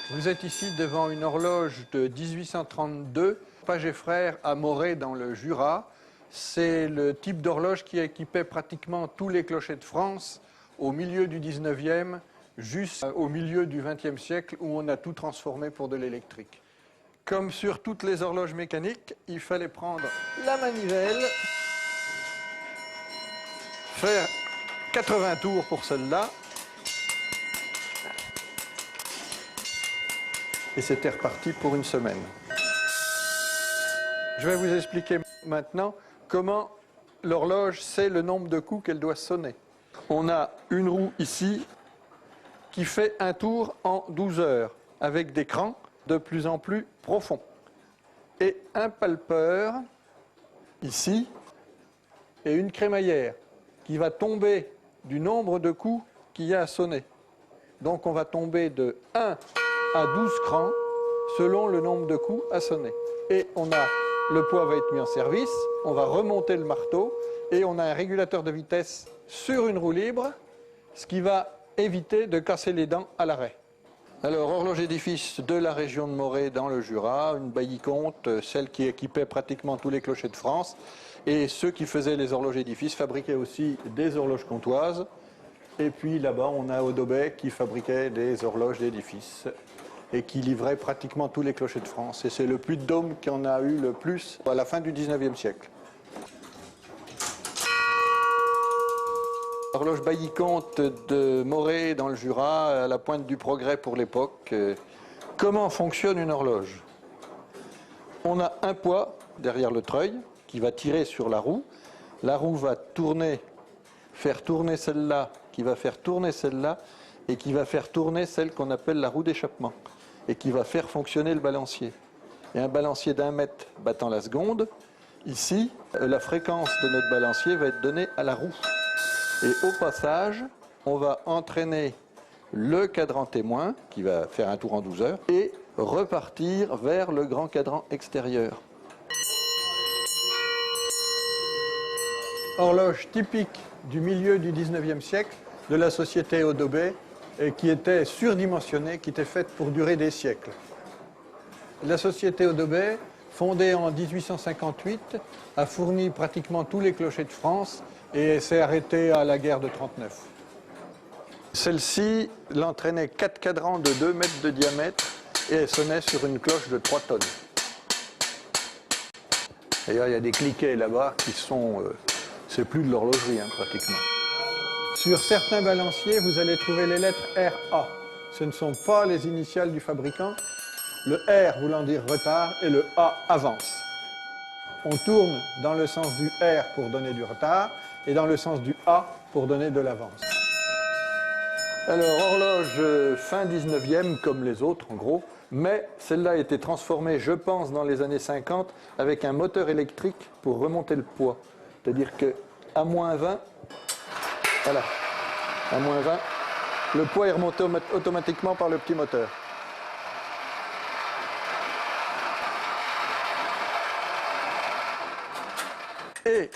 Vous êtes ici devant une horloge de 1832, Page et Frères à Morée dans le Jura. C'est le type d'horloge qui équipait pratiquement tous les clochers de France au milieu du 19e, jusqu'au milieu du 20e siècle où on a tout transformé pour de l'électrique. Comme sur toutes les horloges mécaniques, il fallait prendre la manivelle, faire 80 tours pour celle-là, et c'était reparti pour une semaine. Je vais vous expliquer maintenant comment l'horloge sait le nombre de coups qu'elle doit sonner. On a une roue ici qui fait un tour en 12 heures avec des crans de plus en plus profonds. Et un palpeur ici et une crémaillère qui va tomber du nombre de coups qu'il y a à sonner. Donc on va tomber de 1 à 12 crans selon le nombre de coups à sonner. Et le poids va être mis en service, on va remonter le marteau et on a un régulateur de vitesse sur une roue libre, ce qui va éviter de casser les dents à l'arrêt. Alors, horloge édifice de la région de Morée dans le Jura, une Bailly-Comte, celle qui équipait pratiquement tous les clochers de France. Et ceux qui faisaient les horloges édifices fabriquaient aussi des horloges comtoises. Et puis là-bas, on a Audobet qui fabriquait des horloges d'édifice et qui livrait pratiquement tous les clochers de France. Et c'est le Puy-de-Dôme qui en a eu le plus à la fin du 19e siècle. Horloge Bailly-Comte de Morée dans le Jura, à la pointe du progrès pour l'époque. Comment fonctionne une horloge? On a un poids derrière le treuil qui va tirer sur la roue. La roue va tourner, faire tourner celle-là, qui va faire tourner celle-là, et qui va faire tourner celle qu'on appelle la roue d'échappement, et qui va faire fonctionner le balancier. Et un balancier d'1 mètre battant la seconde, ici, la fréquence de notre balancier va être donnée à la roue. Et au passage, on va entraîner le cadran témoin, qui va faire un tour en 12 heures, et repartir vers le grand cadran extérieur. Horloge typique du milieu du 19e siècle, de la société Audobet, et qui était surdimensionnée, qui était faite pour durer des siècles. La société Audobet, fondée en 1858, a fourni pratiquement tous les clochers de France et s'est arrêtée à la guerre de 1939. Celle-ci l'entraînait 4 cadrans de 2 mètres de diamètre et elle sonnait sur une cloche de 3 tonnes. D'ailleurs, il y a des cliquets là-bas qui sont... c'est plus de l'horlogerie, pratiquement. Sur certains balanciers, vous allez trouver les lettres RA. Ce ne sont pas les initiales du fabricant. Le R voulant dire retard et le A avance. On tourne dans le sens du R pour donner du retard et dans le sens du A pour donner de l'avance. Alors, horloge fin 19e comme les autres en gros, mais celle-là a été transformée, je pense, dans les années 50 avec un moteur électrique pour remonter le poids. C'est-à-dire qu'à moins 20, voilà, à moins 20, le poids est remonté automatiquement par le petit moteur. Et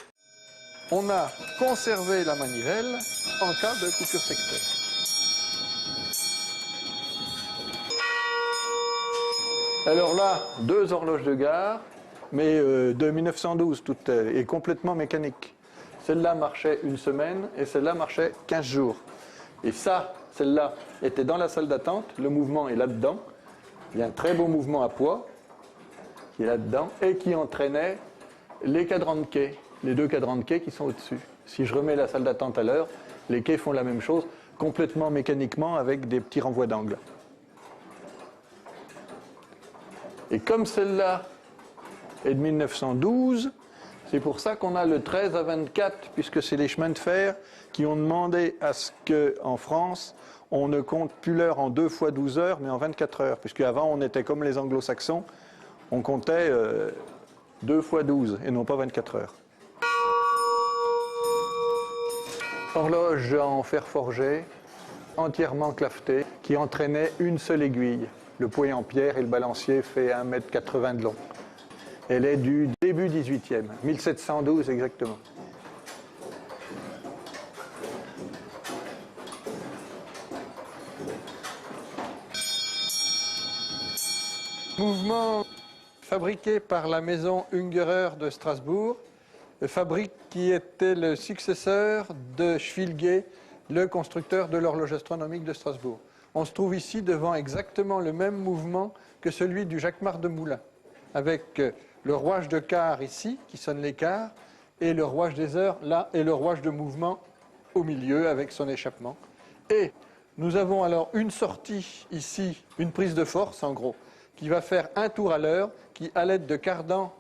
on a conservé la manivelle en cas de coupure secteur. Alors là, 2 horloges de gare, mais de 1912, toutes et complètement mécaniques. Celle-là marchait une semaine et celle-là marchait 15 jours. Et ça, celle-là était dans la salle d'attente, le mouvement est là-dedans. Il y a un très beau mouvement à poids qui est là-dedans et qui entraînait les cadrans de quai, les 2 cadrans de quai qui sont au-dessus. Si je remets la salle d'attente à l'heure, les quais font la même chose, complètement mécaniquement avec des petits renvois d'angle. Et comme celle-là est de 1912, c'est pour ça qu'on a le 13 à 24, puisque c'est les chemins de fer qui ont demandé à ce qu'en France, on ne compte plus l'heure en 2 fois 12 heures, mais en 24 heures. Puisque avant, on était comme les anglo-saxons, on comptait 2 fois 12 et non pas 24 heures. Horloge en fer forgé, entièrement clavetée, qui entraînait une seule aiguille. Le poids est en pierre et le balancier fait 1,80 m de long. Elle est du début 18e, 1712 exactement. Mouvement fabriqué par la maison Ungerer de Strasbourg, fabrique qui était le successeur de Schwilge, le constructeur de l'horloge astronomique de Strasbourg. On se trouve ici devant exactement le même mouvement que celui du Jacquemart de Moulins, avec le rouage de quart ici, qui sonne les quarts, et le rouage des heures là, et le rouage de mouvement au milieu avec son échappement. Et nous avons alors une sortie ici, une prise de force en gros, qui va faire un tour à l'heure, qui à l'aide de cardans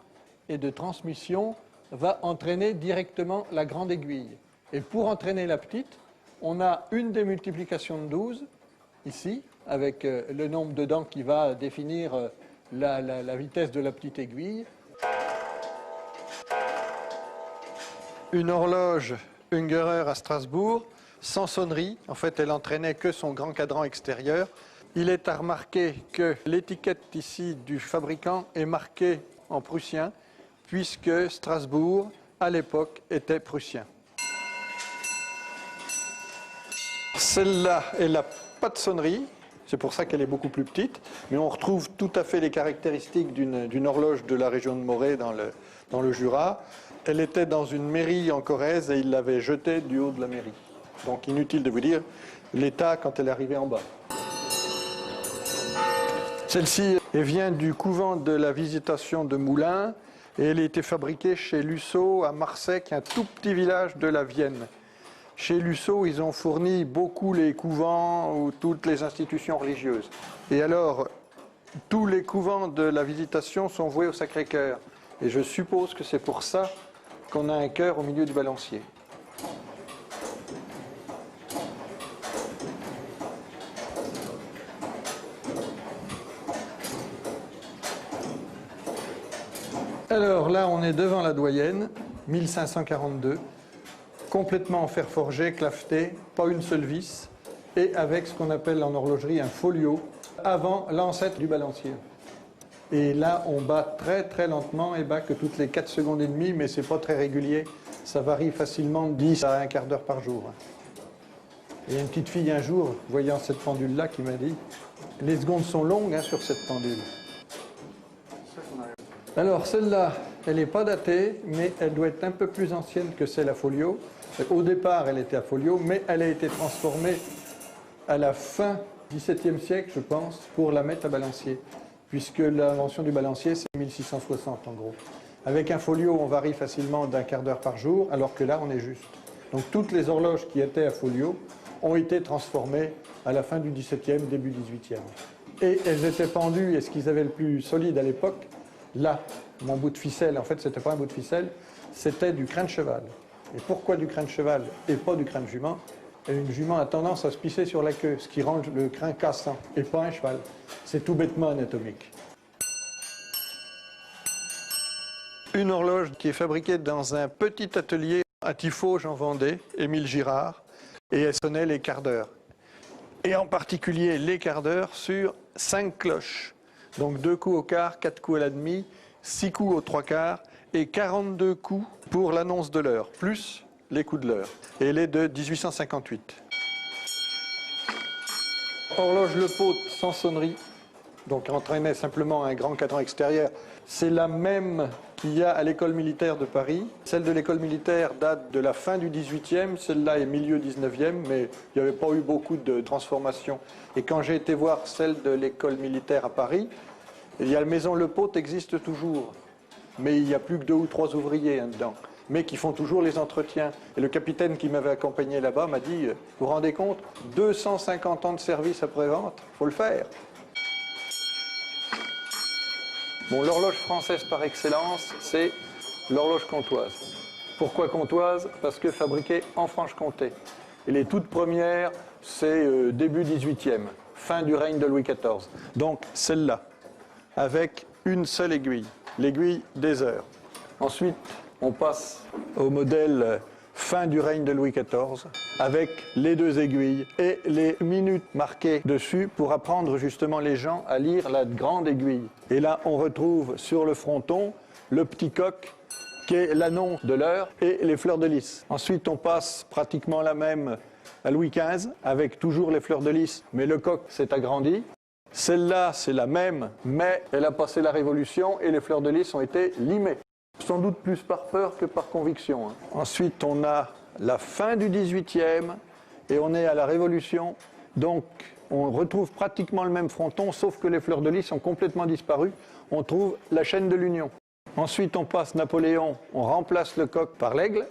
et de transmission va entraîner directement la grande aiguille. Et pour entraîner la petite, on a une démultiplication de 12, ici, avec le nombre de dents qui va définir la vitesse de la petite aiguille. Une horloge Ungerer à Strasbourg, sans sonnerie. En fait, elle entraînait que son grand cadran extérieur. Il est à remarquer que l'étiquette ici du fabricant est marquée en prussien, puisque Strasbourg, à l'époque, était prussien. Celle-là, elle n'a pas de sonnerie, c'est pour ça qu'elle est beaucoup plus petite, mais on retrouve tout à fait les caractéristiques d'une horloge de la région de Morée dans le Jura. Elle était dans une mairie en Corrèze et il l'avait jetée du haut de la mairie. Donc inutile de vous dire l'état quand elle est arrivée en bas. Celle-ci vient du couvent de la Visitation de Moulins et elle a été fabriquée chez Lusso à Marseille, un tout petit village de la Vienne. Chez Lusso, ils ont fourni beaucoup les couvents ou toutes les institutions religieuses. Et alors, tous les couvents de la Visitation sont voués au Sacré-Cœur. Et je suppose que c'est pour ça qu'on a un cœur au milieu du balancier. Alors là, on est devant la doyenne, 1542, complètement en fer forgé, claveté, pas une seule vis, et avec ce qu'on appelle en horlogerie un folio, avant l'ancêtre du balancier. Et là, on bat très très lentement, et bat que toutes les 4 secondes et demie, mais c'est pas très régulier, ça varie facilement de 10 à un quart d'heure par jour. Il y a une petite fille un jour, voyant cette pendule-là, qui m'a dit « Les secondes sont longues sur cette pendule ». Alors celle-là, elle n'est pas datée, mais elle doit être un peu plus ancienne que celle à folio. Au départ, elle était à folio, mais elle a été transformée à la fin du XVIIe siècle, je pense, pour la mettre à balancier. Puisque l'invention du balancier, c'est 1660 en gros. Avec un folio, on varie facilement d'un quart d'heure par jour, alors que là, on est juste. Donc toutes les horloges qui étaient à folio ont été transformées à la fin du XVIIe, début XVIIIe. Et elles étaient pendues, et ce qu'ils avaient le plus solide à l'époque, là, mon bout de ficelle, en fait, ce n'était pas un bout de ficelle, c'était du crin de cheval. Et pourquoi du crin de cheval et pas du crin de jument? Et une jument a tendance à se pisser sur la queue, ce qui rend le crin cassant, et pas un cheval. C'est tout bêtement anatomique. Une horloge qui est fabriquée dans un petit atelier à Tiffauges en Vendée, Émile Girard, et elle sonnait les quarts d'heure. Et en particulier les quarts d'heure sur 5 cloches. Donc 2 coups au quart, 4 coups à la demi, 6 coups aux 3 quarts et 42 coups pour l'annonce de l'heure, plus les coups de l'heure. Et elle est de 1858. Horloge Le Pot sans sonnerie, donc entraînait simplement un grand cadran extérieur. C'est la même qu'il y a à l'école militaire de Paris. Celle de l'école militaire date de la fin du 18e, celle-là est milieu 19e, mais il n'y avait pas eu beaucoup de transformations. Et quand j'ai été voir celle de l'école militaire à Paris, il y a la maison Le Pot existe toujours, mais il n'y a plus que 2 ou 3 ouvriers dedans, mais qui font toujours les entretiens. Et le capitaine qui m'avait accompagné là-bas m'a dit, vous vous rendez compte, 250 ans de service après-vente, il faut le faire. Bon, l'horloge française par excellence, c'est l'horloge comtoise. Pourquoi comtoise? Parce que fabriquée en Franche-Comté. Et les toutes premières, c'est début 18e, fin du règne de Louis XIV. Donc celle-là, avec une seule aiguille, l'aiguille des heures. Ensuite, on passe au modèle fin du règne de Louis XIV, avec les 2 aiguilles et les minutes marquées dessus pour apprendre justement les gens à lire la grande aiguille. Et là, on retrouve sur le fronton le petit coq qui est l'annonce de l'heure et les fleurs de lys. Ensuite, on passe pratiquement la même à Louis XV, avec toujours les fleurs de lys, mais le coq s'est agrandi. Celle-là, c'est la même, mais elle a passé la Révolution et les fleurs de lys ont été limées. Sans doute plus par peur que par conviction. Ensuite, on a la fin du XVIIIe et on est à la Révolution. Donc, on retrouve pratiquement le même fronton, sauf que les fleurs de lys ont complètement disparu. On trouve la chaîne de l'Union. Ensuite, on passe Napoléon, on remplace le coq par l'aigle.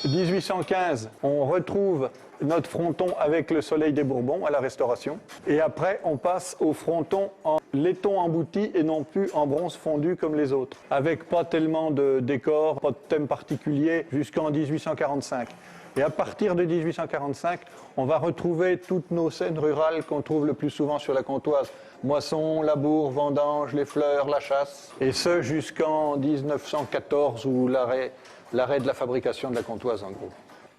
1815, on retrouve notre fronton avec le soleil des Bourbons à la Restauration. Et après, on passe au fronton en laiton embouti et non plus en bronze fondu comme les autres. Avec pas tellement de décor, pas de thème particulier jusqu'en 1845. Et à partir de 1845, on va retrouver toutes nos scènes rurales qu'on trouve le plus souvent sur la Comtoise. Moisson, labour, vendange, les fleurs, la chasse. Et ce jusqu'en 1914 où l'arrêt de la fabrication de la Comtoise en gros.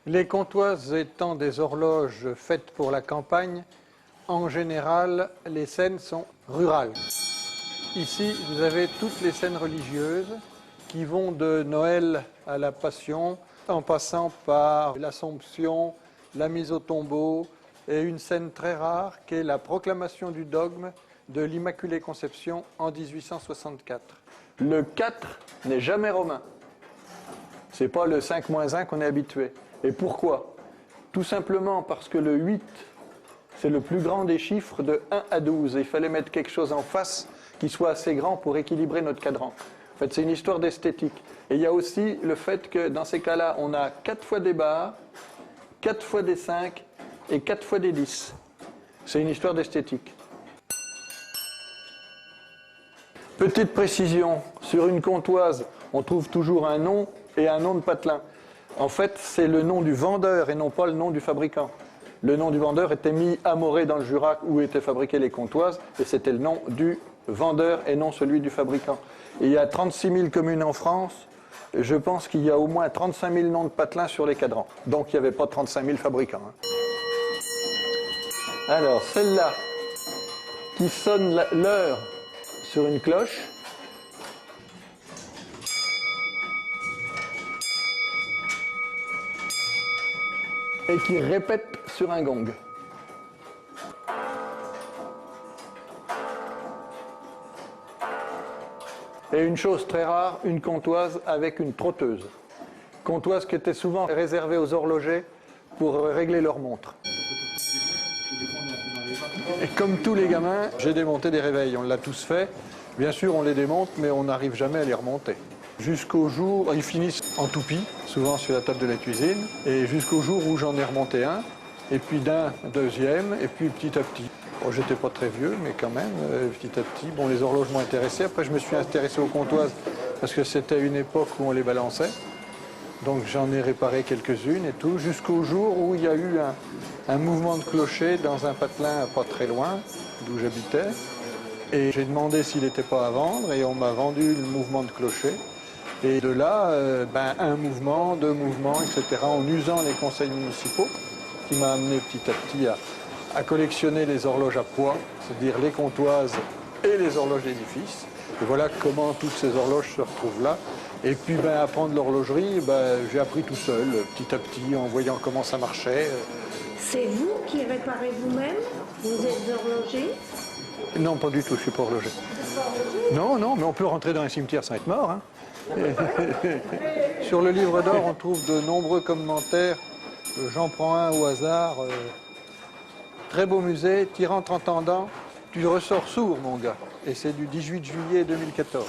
Les Comtoises étant des horloges faites pour la campagne, en général, les scènes sont rurales. Ici, vous avez toutes les scènes religieuses qui vont de Noël à la Passion, en passant par l'Assomption, la mise au tombeau, et une scène très rare qui est la proclamation du dogme de l'Immaculée Conception en 1864. Le 4 n'est jamais romain. Ce n'est pas le 5-1 qu'on est habitué. Et pourquoi? Tout simplement parce que le 8, c'est le plus grand des chiffres de 1 à 12. Et il fallait mettre quelque chose en face qui soit assez grand pour équilibrer notre cadran. En fait, c'est une histoire d'esthétique. Et il y a aussi le fait que dans ces cas-là, on a 4 fois des barres, 4 fois des 5 et 4 fois des 10. C'est une histoire d'esthétique. Petite précision, sur une Comtoise, on trouve toujours un nom et un nom de patelin. En fait, c'est le nom du vendeur et non pas le nom du fabricant. Le nom du vendeur était mis à Morée dans le Jura où étaient fabriquées les Comtoises et c'était le nom du vendeur et non celui du fabricant. Et il y a 36 000 communes en France. Je pense qu'il y a au moins 35 000 noms de patelins sur les cadrans. Donc il n'y avait pas 35 000 fabricants. Alors, celle-là, qui sonne l'heure sur une cloche. Et qui répète sur un gong. Et une chose très rare, une Comtoise avec une trotteuse. Comtoise qui était souvent réservée aux horlogers pour régler leur montre. Et comme tous les gamins, j'ai démonté des réveils, on l'a tous fait. Bien sûr, on les démonte, mais on n'arrive jamais à les remonter. Jusqu'au jour, ils finissent en toupie, souvent sur la table de la cuisine, et jusqu'au jour où j'en ai remonté un, et puis d'un deuxième, et puis petit à petit. Bon, j'étais pas très vieux, mais quand même, petit à petit, bon, les horloges m'ont intéressé. Après, je me suis intéressé aux Comtoises, parce que c'était une époque où on les balançait. Donc j'en ai réparé quelques-unes et tout, jusqu'au jour où il y a eu un mouvement de clocher dans un patelin pas très loin d'où j'habitais. Et j'ai demandé s'il n'était pas à vendre, et on m'a vendu le mouvement de clocher. Et de là, un mouvement, deux mouvements, etc., en usant les conseils municipaux, qui m'a amené petit à petit à collectionner les horloges à poids, c'est-à-dire les Comtoises et les horloges d'édifice. Et voilà comment toutes ces horloges se retrouvent là. Et puis apprendre l'horlogerie, j'ai appris tout seul, petit à petit, en voyant comment ça marchait. C'est vous qui réparez vous-même? Vous êtes horloger? Non, pas du tout, je ne suis pas horloger. Non, non, mais on peut rentrer dans un cimetière sans être mort. Hein. Sur le livre d'or, on trouve de nombreux commentaires. J'en prends un au hasard. Très beau musée, tirant en tendant, tu ressors sourd, mon gars. Et c'est du 18 juillet 2014.